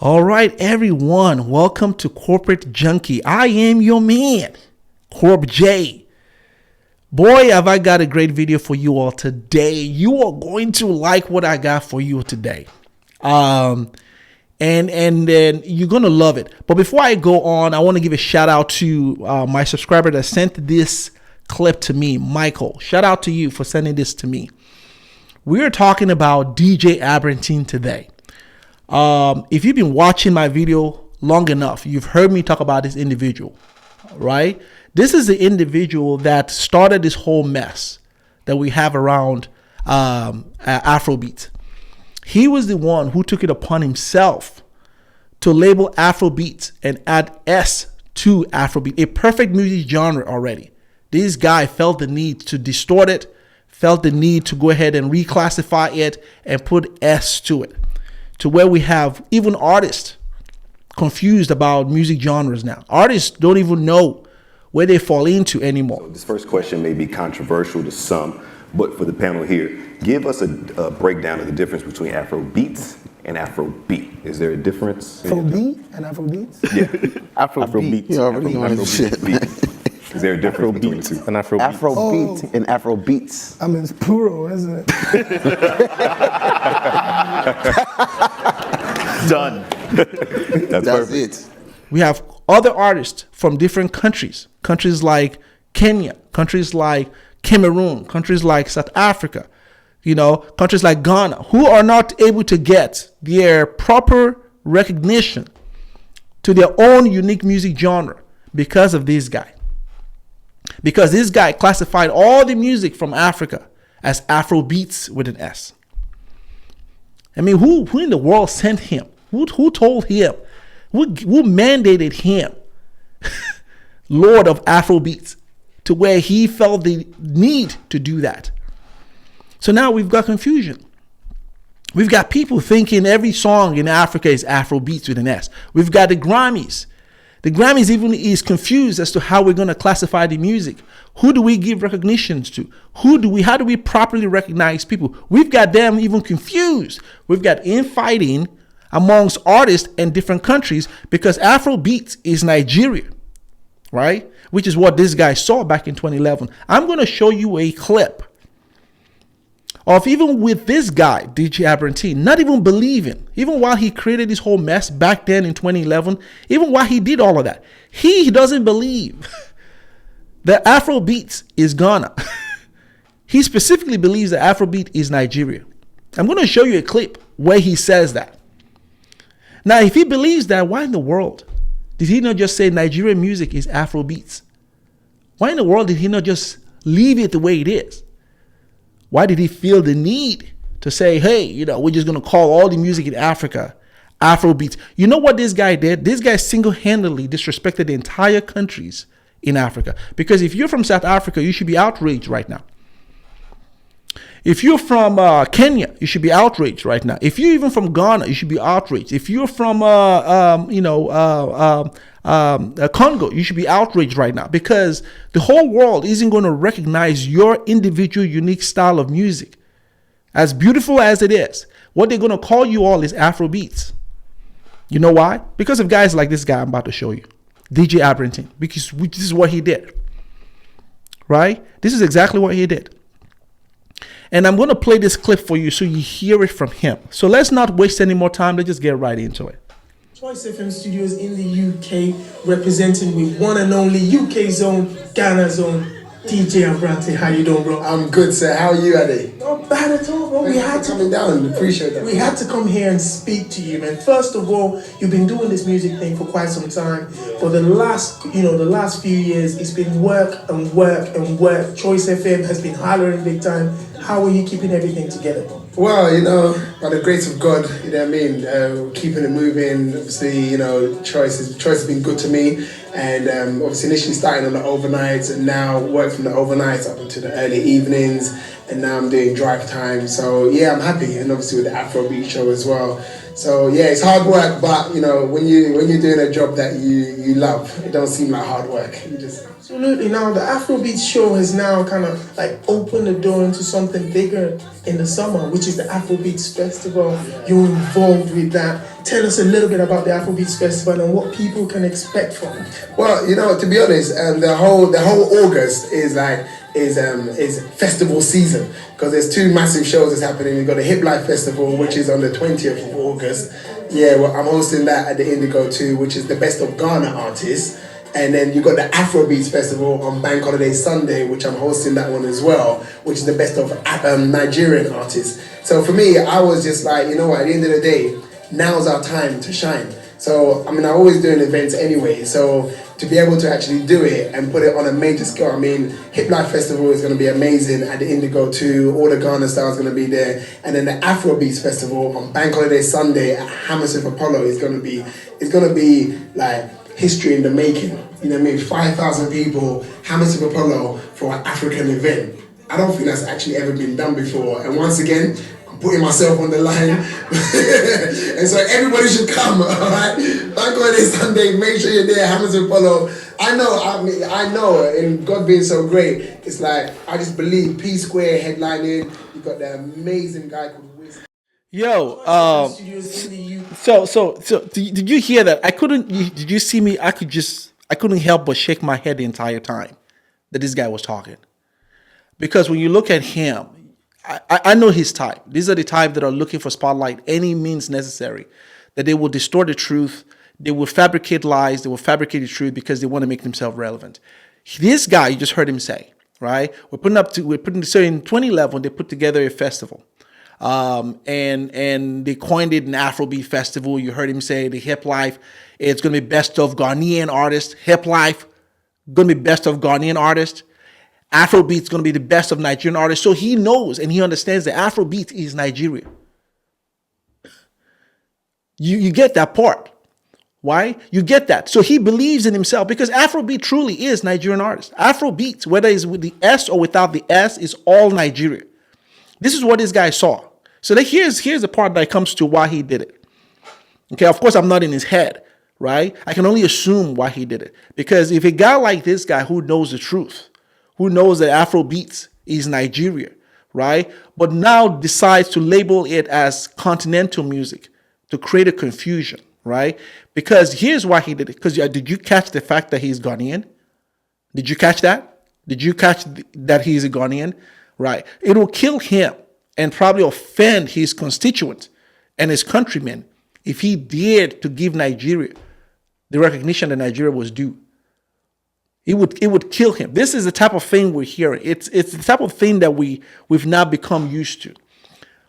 All right, everyone, welcome to Corporate Junky. I am your man, Corp J. Boy, have I got a great video for you all today. You are going to like what I got for you today. And then you're going to love it. But before I go on, I want to give a shout out to my subscriber that sent this clip to me, Michael. Shout out to you for sending this to me. We're talking about DJ Abrantee today. If you've been watching my video long enough, you've heard me talk about this individual, right? This is the individual that started this whole mess that we have around afrobeat. He was the one who took it upon himself to label afrobeat and add S to afrobeat, a perfect music genre already. This guy felt the need to distort it, felt the need to go ahead and reclassify it and put S to it, to where we have even artists confused about music genres now. Artists don't even know where they fall into anymore. So this first question may be controversial to some, but for the panel here, give us a breakdown of the difference between Afrobeats and Afrobeat. Is there a difference? Afrobeat and Afrobeats? Yeah, Afrobeat. You already know this shit. Is there a difference between the two? And Afrobeat and Afrobeats. I mean, it's plural, isn't it? Done. That's perfect. It. We have other artists from different countries like Kenya, countries like Cameroon, countries like South Africa, countries like Ghana, who are not able to get their proper recognition to their own unique music genre because of this guy. Because this guy classified all the music from Africa as Afrobeats with an S. I mean, who in the world sent him? Who told him? Who mandated him, Lord of Afrobeats, to where he felt the need to do that? So now we've got confusion. We've got people thinking every song in Africa is Afrobeats with an S. We've got the Grammys. The Grammys even is confused as to how we're going to classify the music. Who do we give recognitions to? How do we properly recognize people? We've got them even confused. We've got infighting amongst artists in different countries because Afrobeat is Nigeria, right? Which is what this guy saw back in 2011. I'm going to show you a clip of even with this guy, DJ Abrantee, not even believing, even while he created this whole mess back then in 2011, even while he did all of that, he doesn't believe that Afrobeat is Ghana. He specifically believes that Afrobeat is Nigeria. I'm going to show you a clip where he says that. Now, if he believes that, why in the world did he not just say Nigerian music is Afrobeats? Why in the world did he not just leave it the way it is? Why did he feel the need to say, hey, we're just going to call all the music in Africa Afrobeats? You know what this guy did? This guy single-handedly disrespected the entire countries in Africa. Because if you're from South Africa, you should be outraged right now. If you're from Kenya, you should be outraged right now. If you're even from Ghana, you should be outraged. If you're from Congo, you should be outraged right now because the whole world isn't going to recognize your individual unique style of music. As beautiful as it is, what they're going to call you all is Afrobeats. You know why? Because of guys like this guy I'm about to show you, DJ Abrantee, because this is what he did, right? This is exactly what he did. And I'm going to play this clip for you so you hear it from him. So let's not waste any more time. Let's just get right into it. Choice FM Studios in the UK, representing with one and only UK zone, Ghana zone, DJ Abrantee. How you doing, bro? I'm good, sir. How are you, Ade? Not bad at all, bro. We had to coming down. Appreciate that. We had to come here and speak to you, man. First of all, you've been doing this music thing for quite some time. For the last few years, it's been work and work and work. Choice FM has been hollering big time. How are you keeping everything together, bro? Well, by the grace of God, you know what I mean, keeping it moving. Obviously, Choice has been good to me, and obviously initially starting on the overnights, and now work from the overnights up into the early evenings, and now I'm doing drive time. So yeah, I'm happy, and obviously with the Afrobeat show as well. So yeah, it's hard work, but you know, when you're doing a job that you love, it don't seem like hard work. You just Absolutely. Now the Afrobeat show has now kind of like opened the door into something bigger in the summer, which is the Afrobeats Festival. You're involved with that. Tell us a little bit about the Afrobeats Festival and what people can expect from it. well, you know, to be honest, the whole August is festival season because there's two massive shows that's happening. We've got the Hip Life Festival, which is on the 20th of August. Yeah, well, I'm hosting that at the Indigo too, which is the best of Ghana artists. And then you got the Afrobeats Festival on Bank Holiday Sunday, which I'm hosting that one as well, which is the best of Nigerian artists. So for me, I was just like, you know what, at the end of the day, now's our time to shine. So, I mean, I'm always doing events anyway, so to be able to actually do it and put it on a major scale, I mean, Hip Life Festival is going to be amazing at the Indigo too, all the Ghana stars going to be there, and then the Afrobeats Festival on Bank Holiday Sunday at Hammersmith Apollo is going to be like history in the making. You know what I mean? 5,000 people, Hammersmith Apollo for an African event. I don't think that's actually ever been done before. And once again, I'm putting myself on the line. And so everybody should come, all right? Bank Holiday Sunday, make sure you're there, Hammersmith Apollo. I know, and God being so great, it's like, I just believe P Square headlining. You got the amazing guy called Wiz. Yo, Studios in the UK. so did you hear that? Did you see me? I couldn't help but shake my head the entire time that this guy was talking. Because when you look at him, I know his type. These are the type that are looking for spotlight any means necessary, that they will distort the truth, they will fabricate lies, they will fabricate the truth because they want to make themselves relevant. This guy, you just heard him say, right? So in 2011, they put together a festival. And they coined it an Afrobeat festival. You heard him say the Hip Life, it's going to be best of Ghanaian artists. Hip Life, going to be best of Ghanaian artists. Afrobeat's going to be the best of Nigerian artists. So he knows and he understands that Afrobeat is Nigeria. You get that part. Why? You get that. So he believes in himself because Afrobeat truly is Nigerian artists. Afrobeat, whether it's with the S or without the S, is all Nigeria. This is what this guy saw. So here's the part that comes to why he did it. Okay, of course, I'm not in his head, right? I can only assume why he did it. Because if a guy like this guy who knows the truth, who knows that Afrobeats is Nigeria, right? But now decides to label it as continental music to create a confusion, right? Because here's why he did it. Because did you catch the fact that he's Ghanaian? Did you catch that? Did you catch that he's a Ghanaian? Right. It will kill him and probably offend his constituents and his countrymen if he dared to give Nigeria the recognition that Nigeria was due. It would kill him. This is the type of thing we're hearing. It's the type of thing that we've now become used to.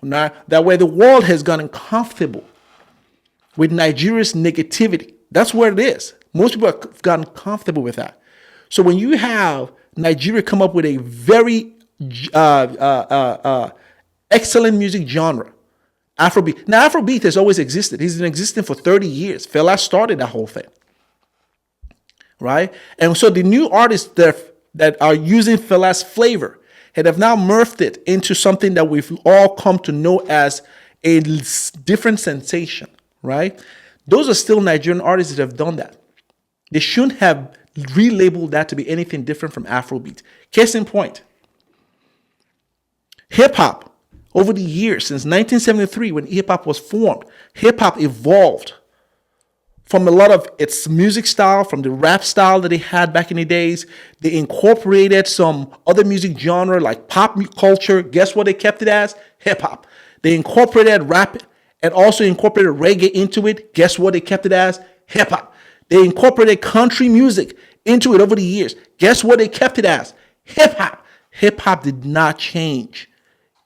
Now, that where the world has gotten comfortable with Nigeria's negativity. That's where it is. Most people have gotten comfortable with that. So when you have Nigeria come up with a very excellent music genre, Afrobeat. Now, Afrobeat has always existed. It's been existing for 30 years. Fela started that whole thing, right? And so the new artists that are using Fela's flavor have now morphed it into something that we've all come to know as a different sensation, right? Those are still Nigerian artists that have done that. They shouldn't have relabeled that to be anything different from Afrobeat. Case in point, hip-hop, over the years, since 1973, when hip-hop was formed, hip-hop evolved from a lot of its music style, from the rap style that they had back in the days. They incorporated some other music genre like pop culture. Guess what they kept it as? Hip-hop. They incorporated rap and also incorporated reggae into it. Guess what they kept it as? Hip-hop. They incorporated country music into it over the years. Guess what they kept it as? Hip-hop. Hip-hop did not change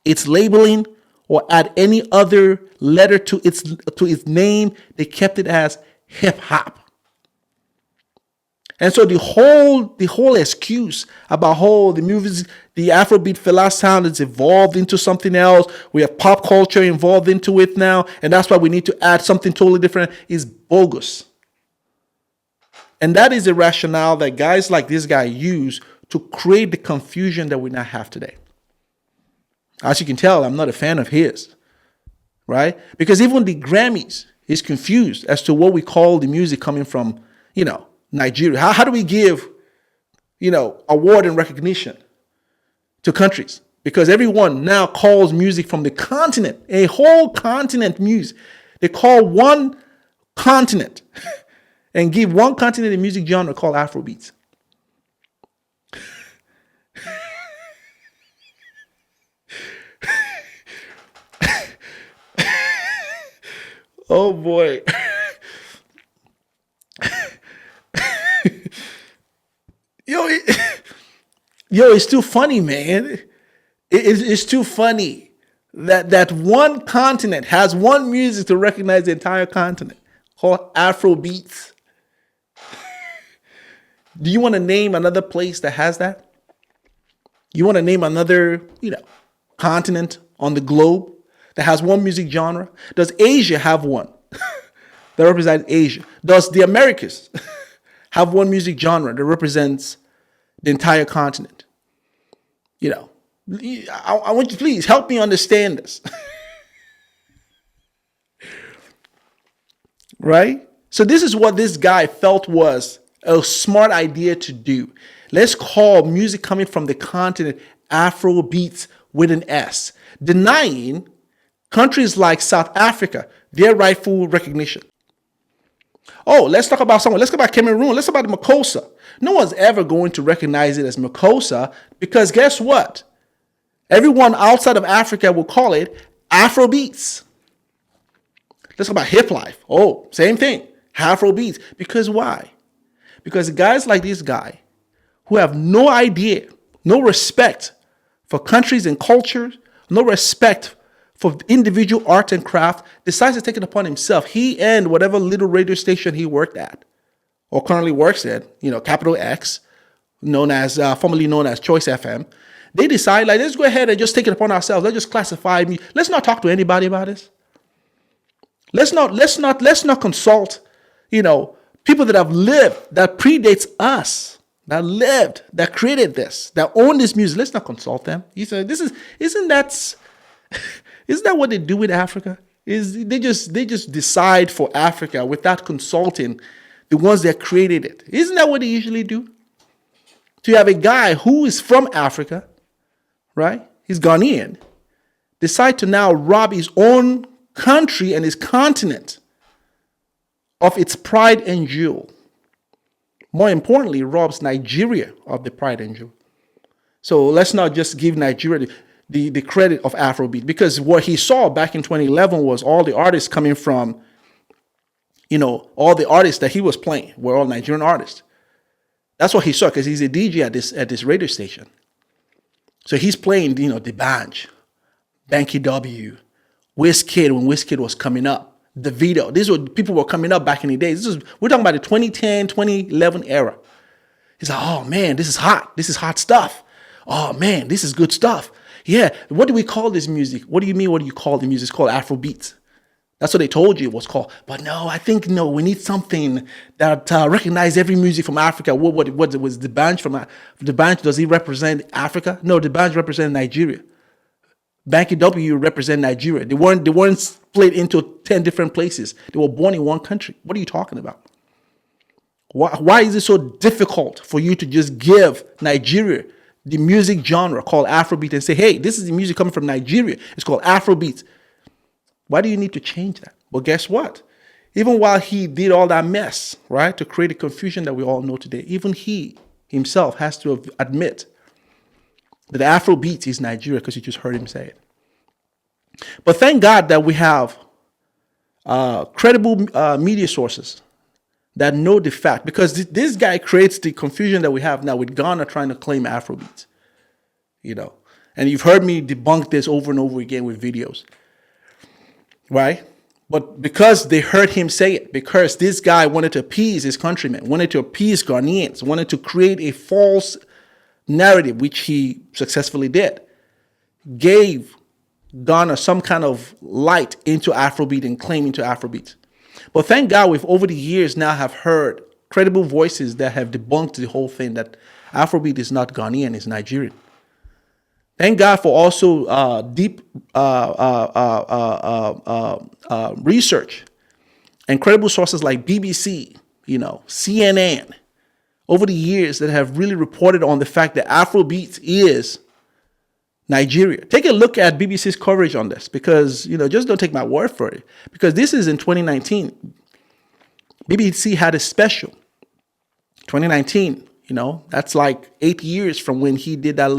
its labeling or add any other letter to its name. They kept it as hip-hop. And so the whole excuse about the music, the Afrobeat Fela sound has evolved into something else. We have pop culture involved into it now, and that's why we need to add something totally different, is bogus. And that is the rationale that guys like this guy use to create the confusion that we now have today. As you can tell, I'm not a fan of his. right? Because even the Grammys is confused as to what we call the music coming from, Nigeria. How do we give, award and recognition to countries? Because everyone now calls music from the continent, a whole continent music. They call one continent and give one continent a music genre called afrobeats. Oh boy. It's too funny, man. It's too funny that one continent has one music to recognize the entire continent called afrobeats. Do you want to name another place that has that? You want to name another, continent on the globe that has one music genre? Does Asia have one that represents Asia? Does the Americas have one music genre that represents the entire continent? I want you to please help me understand this. Right? So this is what this guy felt was a smart idea to do. Let's call music coming from the continent Afrobeats with an S, denying countries like South Africa their rightful recognition. Oh, let's talk about someone. Let's talk about Cameroon. Let's talk about Makossa. No one's ever going to recognize it as Makossa because guess what? Everyone outside of Africa will call it Afrobeats. Let's talk about hip life. Oh, same thing. Afrobeats. Because why? Because guys like this guy who have no idea, no respect for countries and cultures, no respect for individual art and craft, decides to take it upon himself. He and whatever little radio station he worked at or currently works at, capital X, formerly known as Choice FM, they decide, let's go ahead and just take it upon ourselves. Let's just classify me. Let's not talk to anybody about this. Let's not consult, people that have lived, that predates us, that created this, that own this music. Let's not consult them. He said, isn't that what they do with Africa? They just decide for Africa without consulting the ones that created it. Isn't that what they usually do? So you have a guy who is from Africa, right? He's Ghanaian, decide to now rob his own country and his continent of its pride and jewel. More importantly, robs Nigeria of the pride and jewel. So let's not just give Nigeria the credit of Afrobeat, because what he saw back in 2011 was all the artists coming from, all the artists that he was playing were all Nigerian artists. That's what he saw because he's a DJ at this radio station. So he's playing, the Banj, Banky W, Wizkid when Wizkid was coming up, the video. These were people were coming up back in the days. We're talking about the 2010, 2011 era. He's like, oh man, this is hot. This is hot stuff. Oh man, this is good stuff. Yeah, what do we call this music? What do you mean? What do you call the music? It's called Afrobeats. That's what they told you it was called. But no, I think we need something that recognize every music from Africa. What was the Banj from? The Banj, does he represent Africa? No, the Banj represent Nigeria. Banky W represent Nigeria. They weren't split into 10 different places. They were born in one country. What are you talking about? Why is it so difficult for you to just give Nigeria the music genre called Afrobeat and say, hey, this is the music coming from Nigeria. It's called Afrobeat. Why do you need to change that? Well, guess what? Even while he did all that mess, right, to create the confusion that we all know today, even he himself has to admit that Afrobeat is Nigeria because you just heard him say it. But thank God that we have credible media sources that know the fact, because this guy creates the confusion that we have now with Ghana trying to claim Afrobeat, and you've heard me debunk this over and over again with videos, right? But because they heard him say it, because this guy wanted to appease his countrymen, wanted to appease Ghanaians, wanted to create a false narrative, which he successfully did, gave Ghana some kind of light into Afrobeat and claim into Afrobeat. But thank God we've over the years now have heard credible voices that have debunked the whole thing, that Afrobeat is not Ghanaian, it's Nigerian. Thank God for also deep research and credible sources like BBC, CNN, over the years that have really reported on the fact that Afrobeat is Nigeria. Take a look at BBC's coverage on this because, just don't take my word for it. Because this is in 2019. BBC had a special. 2019, that's like 8 years from when he did that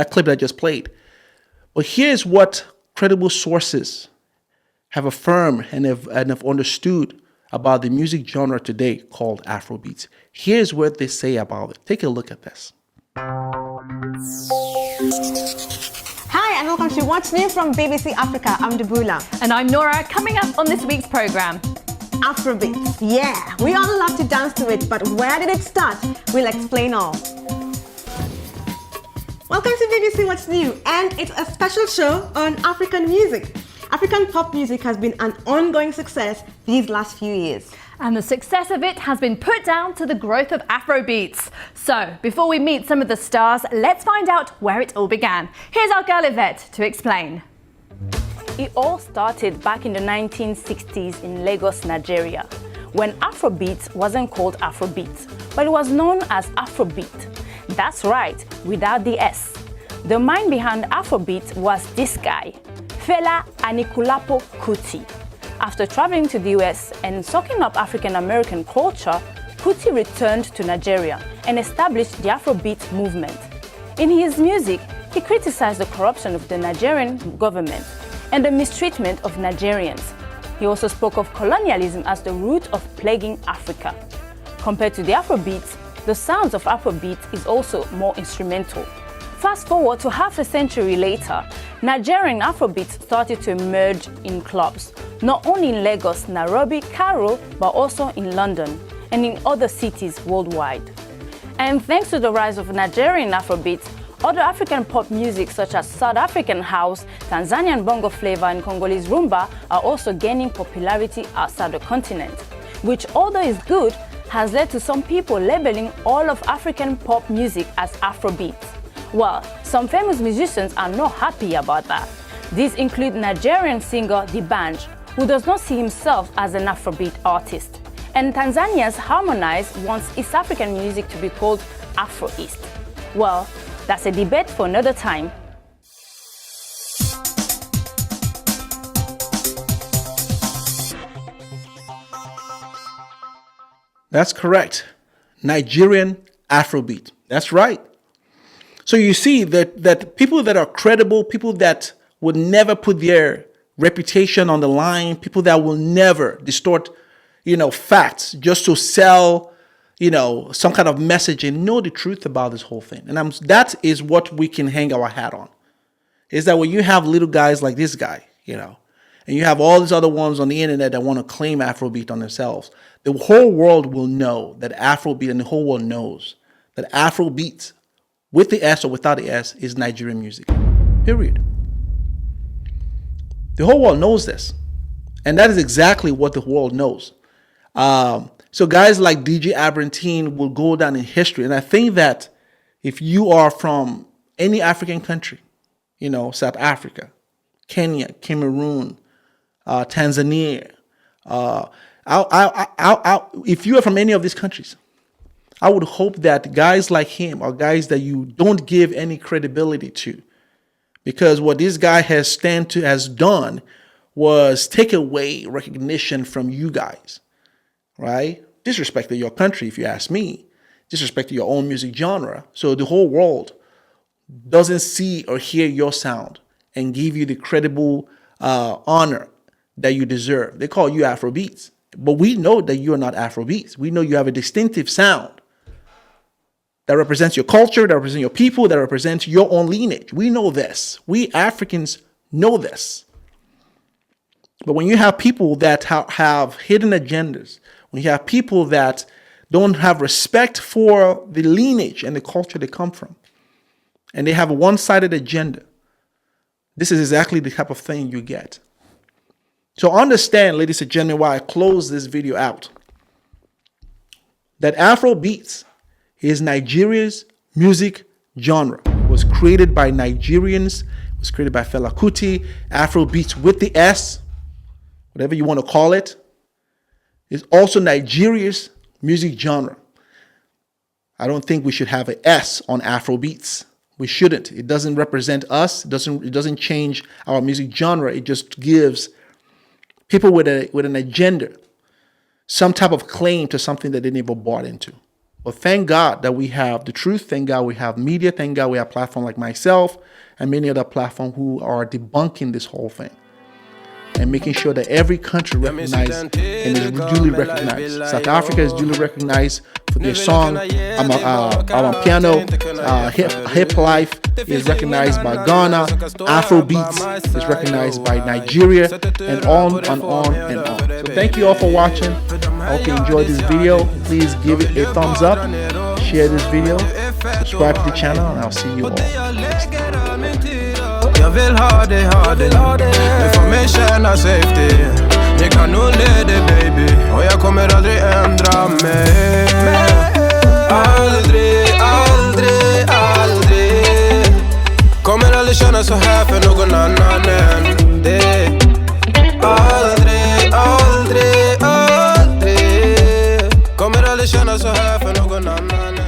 clip that I just played. But here's what credible sources have affirmed and have understood about the music genre today called Afrobeats. Here's what they say about it. Take a look at this. Hi, and welcome to What's New from BBC Africa. I'm Debula. And I'm Nora. Coming up on this week's programme, Afrobeats. Yeah, we all love to dance to it, but where did it start? We'll explain all. Welcome to BBC What's New, and it's a special show on African music. African pop music has been an ongoing success these last few years. and the success of it has been put down to the growth of Afrobeats. So, before we meet some of the stars, let's find out where it all began. Here's our girl Yvette to explain. It all started back in the 1960s in Lagos, Nigeria, when Afrobeat wasn't called Afrobeat, but it was known as Afrobeat. That's right, without the S. The mind behind Afrobeat was this guy, Fela Anikulapo Kuti. After traveling to the US and soaking up African American culture, Kuti returned to Nigeria and established the Afrobeat movement. In his music, he criticized the corruption of the Nigerian government and the mistreatment of Nigerians. He also spoke of colonialism as the root of plaguing Africa. Compared to the Afrobeats, the sounds of Afrobeat is also more instrumental. Fast forward to half a century later, Nigerian Afrobeat started to emerge in clubs, not only in Lagos, Nairobi, Cairo, but also in London and in other cities worldwide. And thanks to the rise of Nigerian Afrobeat, other African pop music such as South African house, Tanzanian bongo flava and Congolese rumba are also gaining popularity outside the continent, which, although is good, has led to some people labeling all of African pop music as Afrobeat. Well, some famous musicians are not happy about that. These include Nigerian singer D'banj, who does not see himself as an Afrobeat artist, and Tanzania's Harmonize wants East African music to be called Afro-East. Well, that's a debate for another time. That's correct. Nigerian Afrobeat. That's right. So you see that people that are credible, people that would never put their reputation on the line, people that will never distort, facts just to sell, some kind of message and know the truth about this whole thing. And that is what we can hang our hat on. Is that when you have little guys like this guy, and you have all these other ones on the internet that want to claim Afrobeat on themselves, the whole world will know that Afrobeat, and the whole world knows that Afrobeat, with the S or without the S, is Nigerian music. Period. The whole world knows this. And that is exactly what the world knows. So guys like DJ Abrantee will go down in history. And I think that if you are from any African country, South Africa, Kenya, Cameroon, Tanzania, if you are from any of these countries, I would hope that guys like him are guys that you don't give any credibility to, because what this guy has done was take away recognition from you guys, right? Disrespected your country, if you ask me, disrespected your own music genre. So the whole world doesn't see or hear your sound and give you the credible honor that you deserve. They call you Afrobeats, but we know that you are not Afrobeats. We know you have a distinctive sound that represents your culture, that represents your people, that represents your own lineage. We know this. We Africans know this. But when you have people that have hidden agendas, when you have people that don't have respect for the lineage and the culture they come from, and they have a one-sided agenda, this is exactly the type of thing you get. So understand, ladies and gentlemen, why I close this video out, that Afrobeats is Nigeria's music genre. was created by Nigerians. It was created by Fela Kuti. Afrobeats with the S, whatever you want to call it, is also Nigeria's music genre. I don't think we should have an S on Afrobeats. We shouldn't. It doesn't represent us. It doesn't change our music genre. It just gives people with an agenda some type of claim to something that they never bought into. But thank God that we have the truth. Thank God we have media. Thank God we have platforms like myself and many other platforms who are debunking this whole thing and making sure that every country recognizes and is duly recognized. South Africa is duly recognized for their song Piano. Hip Life is recognized by Ghana. Afrobeats is recognized by Nigeria, and on and on and on. So thank you all for watching. I hope you enjoyed this video. Please give it a thumbs up, share this video, subscribe to the channel, and I'll see you all next time. Jag vill ha det, information och safety. Jag kan nog leda baby, och jag kommer aldrig ändra mig. Aldrig, aldrig, aldrig. Kommer aldrig känna så här för någon annan än det. Aldrig, aldrig, aldrig. Kommer aldrig känna så här för någon annan än